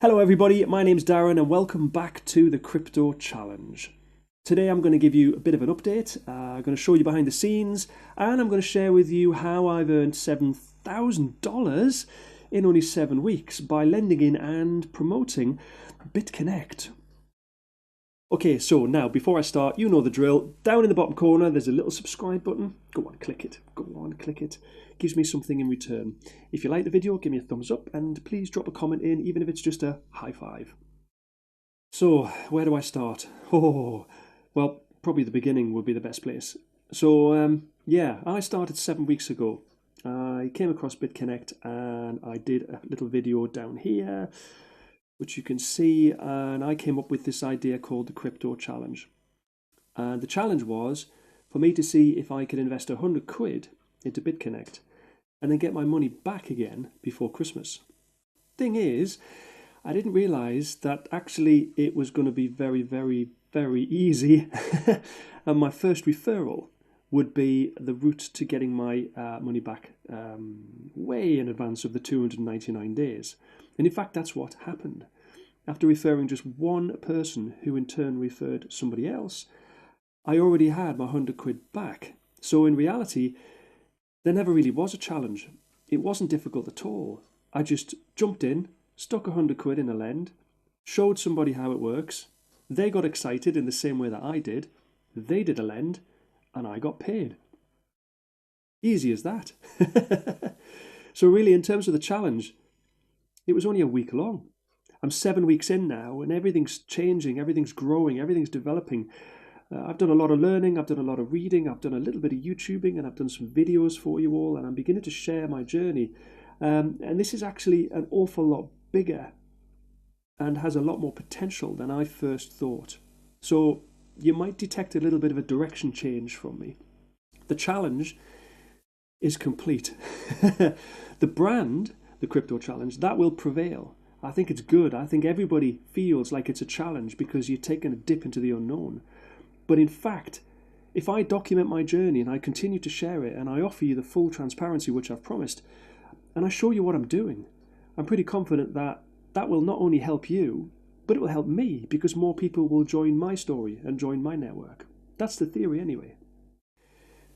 Hello everybody, my name's Darren and welcome back to the Crypto Challenge. Today I'm going to give you a bit of an update, I'm going to show you behind the scenes, and I'm going to share with you how I've earned $7,000 in only 7 weeks by lending in and promoting Bitconnect. Okay, so now before I start, you know the drill. Down in the bottom corner there's a little subscribe button. Go on, click it. Go on, click it. Gives me something in return. If you like the video, give me a thumbs up and please drop a comment in, even if it's just a high five. So, where do I start? Oh, well, probably the beginning would be the best place. So, yeah, I started 7 weeks ago. I came across Bitconnect and I did a little video down here, which you can see, and I came up with this idea called the Crypto Challenge. And the challenge was for me to see if I could invest 100 quid into Bitconnect and then get my money back again before Christmas. Thing is, I didn't realize that actually it was going to be very, very, very easy. And my first referral would be the route to getting my money back way in advance of the 299 days. And in fact, that's what happened. After referring just one person who in turn referred somebody else, I already had my 100 quid back. So in reality, there never really was a challenge. It wasn't difficult at all. I just jumped in, stuck 100 quid in a lend, showed somebody how it works. They got excited in the same way that I did. They did a lend, and I got paid. Easy as that. So really, in terms of the challenge, it was only a week long. I'm 7 weeks in now, and everything's changing, everything's growing, everything's developing. I've done a lot of learning, I've done a lot of reading, I've done a little bit of YouTubing, and I've done some videos for you all, and I'm beginning to share my journey. And this is actually an awful lot bigger and has a lot more potential than I first thought. So you might detect a little bit of a direction change from me. The challenge is complete. The brand, the Crypto Challenge, that will prevail. I think it's good. I think everybody feels like it's a challenge because you're taking a dip into the unknown. But in fact, if I document my journey and I continue to share it and I offer you the full transparency which I've promised, and I show you what I'm doing, I'm pretty confident that that will not only help you, but it will help me because more people will join my story and join my network. That's the theory anyway.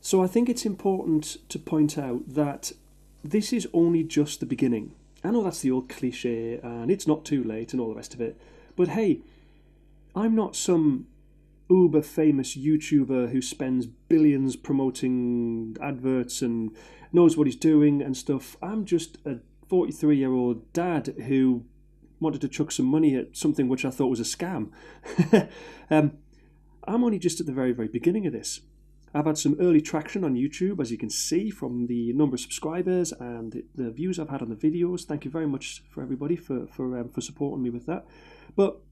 So I think it's important to point out that this is only just the beginning. I know that's the old cliche and it's not too late and all the rest of it, but hey, I'm not some uber famous YouTuber who spends billions promoting adverts and knows what he's doing and stuff. I'm just a 43-year-old dad who wanted to chuck some money at something which I thought was a scam. I'm only just at the very, very beginning of this. I've had some early traction on YouTube, as you can see from the number of subscribers and the views I've had on the videos. Thank you very much for everybody for supporting me with that. But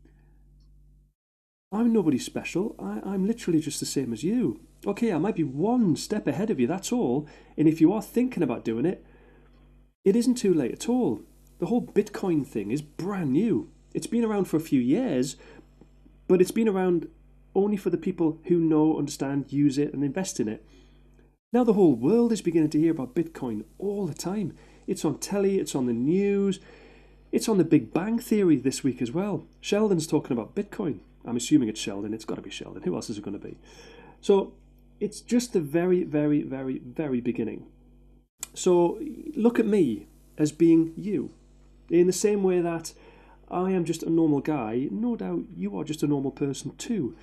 I'm nobody special. I'm literally just the same as you. Okay, I might be one step ahead of you, that's all. And if you are thinking about doing it, it isn't too late at all. The whole Bitcoin thing is brand new. It's been around for a few years, but it's been around only for the people who know, understand, use it and invest in it. Now the whole world is beginning to hear about Bitcoin all the time. It's on telly, it's on the news, it's on the Big Bang Theory this week as well. Sheldon's talking about Bitcoin. I'm assuming it's Sheldon. It's got to be Sheldon. Who else is it going to be? So it's just the very, very, very, very beginning. So look at me as being you. In the same way that I am just a normal guy, no doubt you are just a normal person too.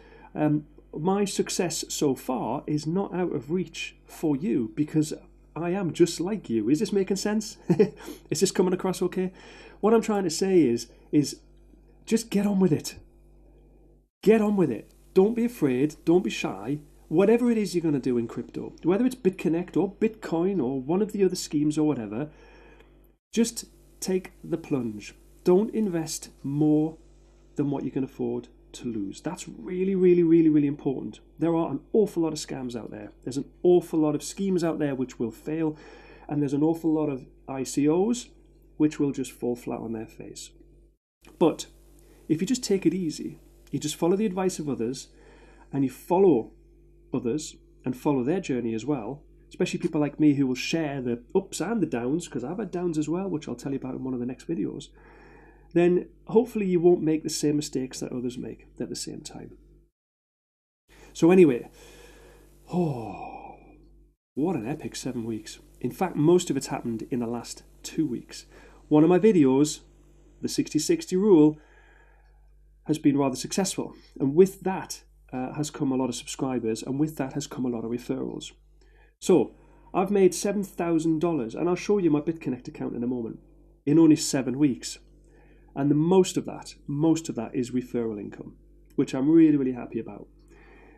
My success so far is not out of reach for you because I am just like you. Is this making sense? Is this coming across okay? What I'm trying to say is just get on with it. Get on with it. Don't be afraid. Don't be shy. Whatever it is you're going to do in crypto, whether it's Bitconnect or Bitcoin or one of the other schemes or whatever, just take the plunge. Don't invest more than what you can afford to lose. That's really, really, really, really important. There are an awful lot of scams out there. There's an awful lot of schemes out there which will fail, and there's an awful lot of ICOs which will just fall flat on their face. But if you just take it easy, you just follow the advice of others, and you follow others and follow their journey as well, especially people like me who will share the ups and the downs, because I've had downs as well, which I'll tell you about in one of the next videos, then hopefully you won't make the same mistakes that others make at the same time. So anyway, what an epic 7 weeks. In fact, most of it's happened in the last 2 weeks. One of my videos, the 60-60 rule, has been rather successful. And with that has come a lot of subscribers, and with that has come a lot of referrals. So I've made $7,000, and I'll show you my Bitconnect account in a moment, in only 7 weeks. And the most of that is referral income, which I'm really, really happy about.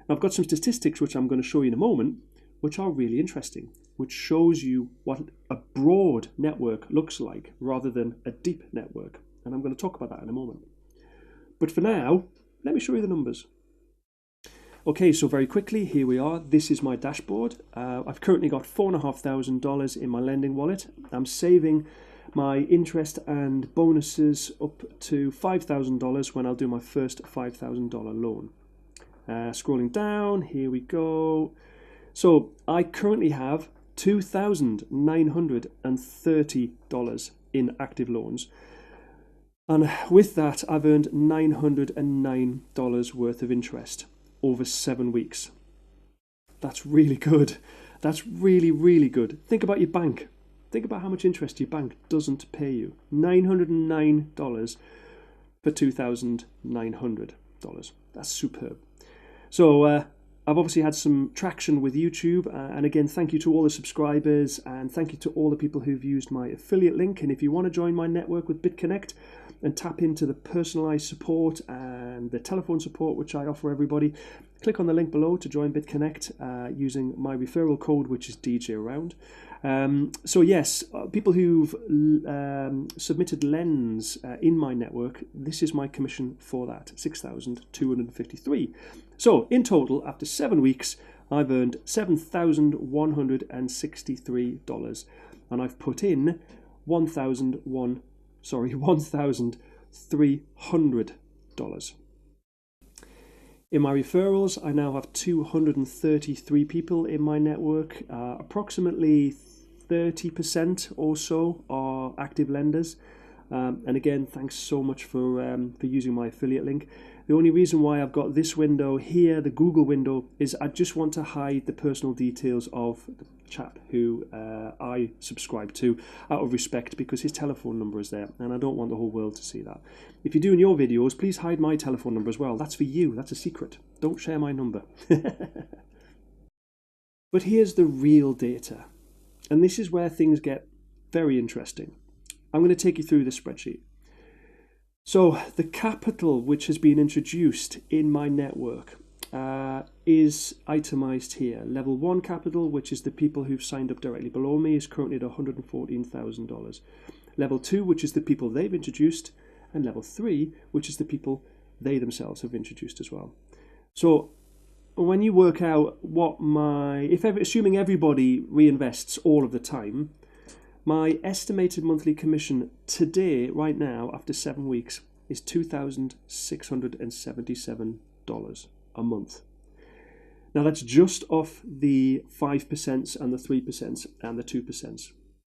I've got some statistics which I'm going to show you in a moment, which are really interesting, which shows you what a broad network looks like rather than a deep network. And I'm going to talk about that in a moment. But for now, let me show you the numbers. Okay, so very quickly, here we are. This is my dashboard. I've currently got $4,500 in my lending wallet. I'm saving my interest and bonuses up to $5,000 when I'll do my first $5,000 loan. Scrolling down, here we go. So I currently have $2,930 in active loans. And with that, I've earned $909 worth of interest over 7 weeks. That's really good. That's really, really good. Think about your bank. Think about how much interest your bank doesn't pay you. $909 for $2,900. That's superb. So I've obviously had some traction with YouTube, and again, thank you to all the subscribers, and thank you to all the people who've used my affiliate link. And if you want to join my network with Bitconnect and tap into the personalized support and the telephone support which I offer everybody, click on the link below to join Bitconnect using my referral code, which is DJAround. So yes, people who've submitted lends in my network, this is my commission for that, $6,253. So in total, after 7 weeks, I've earned $7,163, and I've put in $1,300. In my referrals, I now have 233 people in my network. Approximately 30% or so are active lenders. And again, thanks so much for using my affiliate link. The only reason why I've got this window here, the Google window, is I just want to hide the personal details of the chap who I subscribe to out of respect, because his telephone number is there and I don't want the whole world to see that. If you're doing your videos, please hide my telephone number as well. That's for you. That's a secret. Don't share my number. But here's the real data. And this is where things get very interesting. I'm going to take you through the spreadsheet. So the capital which has been introduced in my network is itemized here. Level 1 capital, which is the people who've signed up directly below me, is currently at $114,000. Level 2, which is the people they've introduced, and level 3, which is the people they themselves have introduced as well. So when you work out what assuming everybody reinvests all of the time, my estimated monthly commission today, right now, after 7 weeks, is $2,677 a month. Now that's just off the 5% and the 3% and the 2%.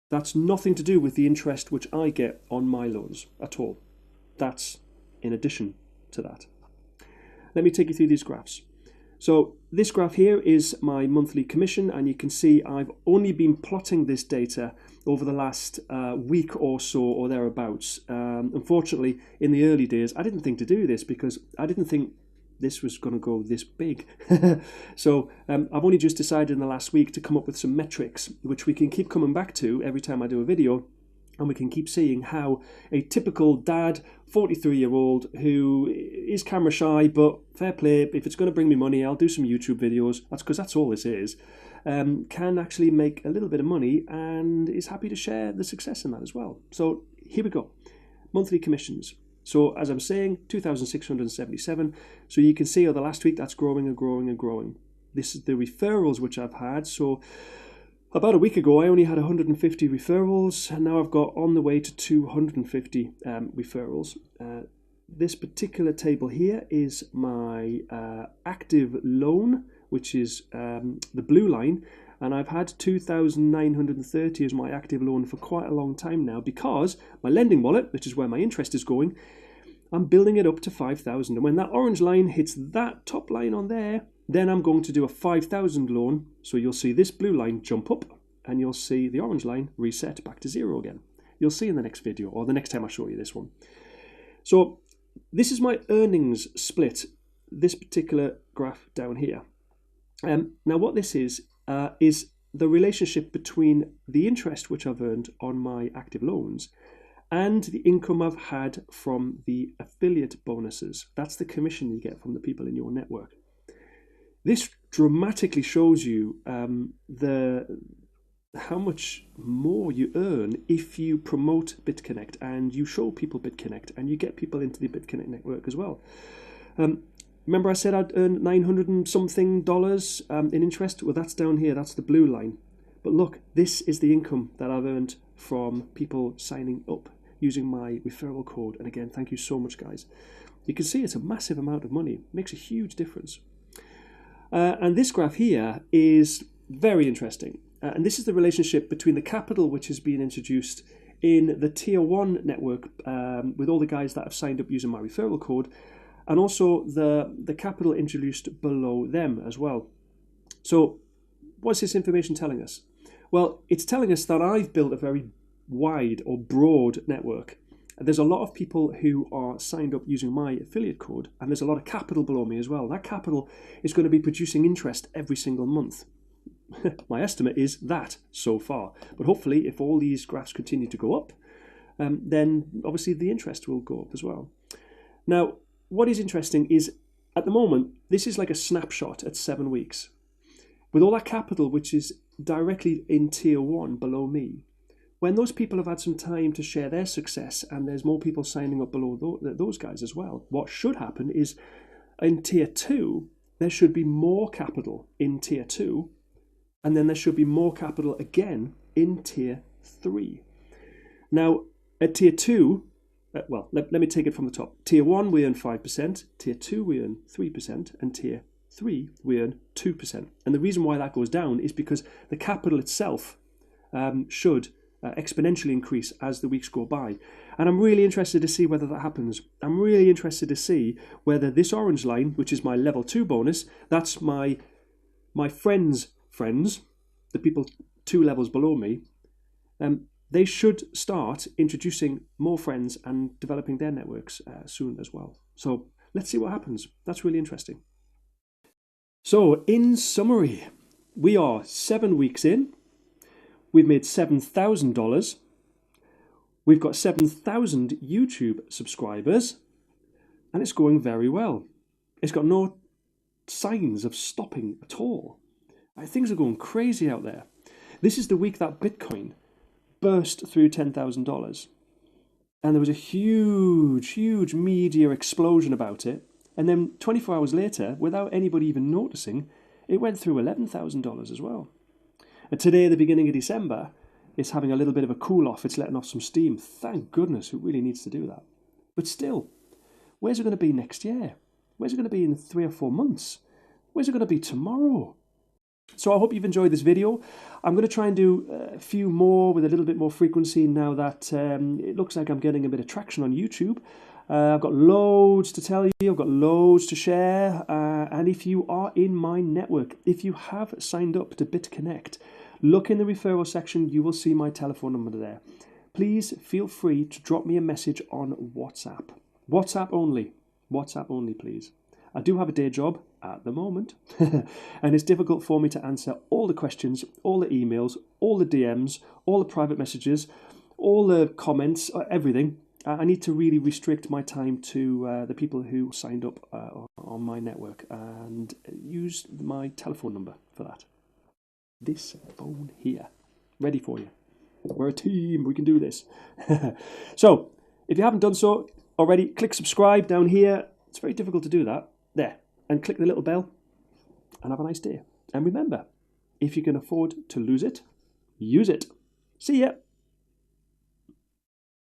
That's nothing to do with the interest which I get on my loans at all. That's in addition to that. Let me take you through these graphs. So this graph here is my monthly commission, and you can see I've only been plotting this data over the last week or so or thereabouts. Unfortunately, in the early days, I didn't think to do this because I didn't think this was going to go this big. So I've only just decided in the last week to come up with some metrics which we can keep coming back to every time I do a video. And we can keep seeing how a typical dad, 43-year-old, who is camera shy, but fair play, if it's going to bring me money, I'll do some YouTube videos, that's all this is, can actually make a little bit of money and is happy to share the success in that as well. So here we go. Monthly commissions. So as I'm saying, 2,677. So you can see over the last week that's growing and growing and growing. This is the referrals which I've had. So about a week ago, I only had 150 referrals, and now I've got on the way to 250 referrals. This particular table here is my active loan, which is the blue line, and I've had 2,930 as my active loan for quite a long time now, because my lending wallet, which is where my interest is going, I'm building it up to 5,000. And when that orange line hits that top line on there, then I'm going to do a 5,000 loan. So you'll see this blue line jump up and you'll see the orange line reset back to 0 again. You'll see in the next video or the next time I show you this one. So this is my earnings split, this particular graph down here. Now what this is the relationship between the interest which I've earned on my active loans and the income I've had from the affiliate bonuses. That's the commission you get from the people in your network. This dramatically shows you how much more you earn if you promote Bitconnect and you show people Bitconnect and you get people into the Bitconnect network as well. Remember I said I'd earn $900 and something in interest? Well, that's down here. That's the blue line. But look, this is the income that I've earned from people signing up using my referral code. And again, thank you so much, guys. You can see it's a massive amount of money. It makes a huge difference. And this graph here is very interesting. And this is the relationship between the capital which has been introduced in the Tier 1 network with all the guys that have signed up using my referral code, and also the capital introduced below them as well. So what's this information telling us? Well, it's telling us that I've built a very wide or broad network. There's a lot of people who are signed up using my affiliate code, and there's a lot of capital below me as well. That capital is going to be producing interest every single month. My estimate is that so far. But hopefully, if all these graphs continue to go up, then obviously the interest will go up as well. Now, what is interesting is, at the moment, this is like a snapshot at 7 weeks. With all that capital, which is directly in Tier 1 below me, when those people have had some time to share their success and there's more people signing up below those guys as well, what should happen is in Tier 2, there should be more capital in Tier 2, and then there should be more capital again in Tier 3. Now, at Tier 2, well, let me take it from the top. Tier 1, we earn 5%, Tier 2, we earn 3%, and Tier 3, we earn 2%. And the reason why that goes down is because the capital itself should exponentially increase as the weeks go by. And I'm really interested to see whether that happens. I'm really interested to see whether this orange line, which is my level 2 bonus, that's my friends, the people 2 levels below me, they should start introducing more friends and developing their networks soon as well. So let's see what happens. That's really interesting. So in summary, we are 7 weeks in. We've made $7,000. We've got 7,000 YouTube subscribers, and it's going very well. It's got no signs of stopping at all. Things are going crazy out there. This is the week that Bitcoin burst through $10,000. And there was a huge media explosion about it. And then 24 hours later, without anybody even noticing, it went through $11,000 as well. And today, at the beginning of December, it's having a little bit of a cool off. It's letting off some steam. Thank goodness, it really needs to do that. But still, where's it going to be next year? Where's it going to be in 3 or 4 months? Where's it going to be tomorrow? So I hope you've enjoyed this video. I'm going to try and do a few more with a little bit more frequency now that it looks like I'm getting a bit of traction on YouTube. I've got loads to tell you, I've got loads to share, and if you are in my network, if you have signed up to Bitconnect, look in the referral section, you will see my telephone number there. Please feel free to drop me a message on WhatsApp. WhatsApp only, please. I do have a day job at the moment, and it's difficult for me to answer all the questions, all the emails, all the DMs, all the private messages, all the comments, everything. I need to really restrict my time to the people who signed up on my network and use my telephone number for that. This phone here, ready for you. We're a team, we can do this. So, if you haven't done so already, click subscribe down here. It's very difficult to do that. There. And click the little bell. And have a nice day. And remember, if you can afford to lose it, use it. See ya.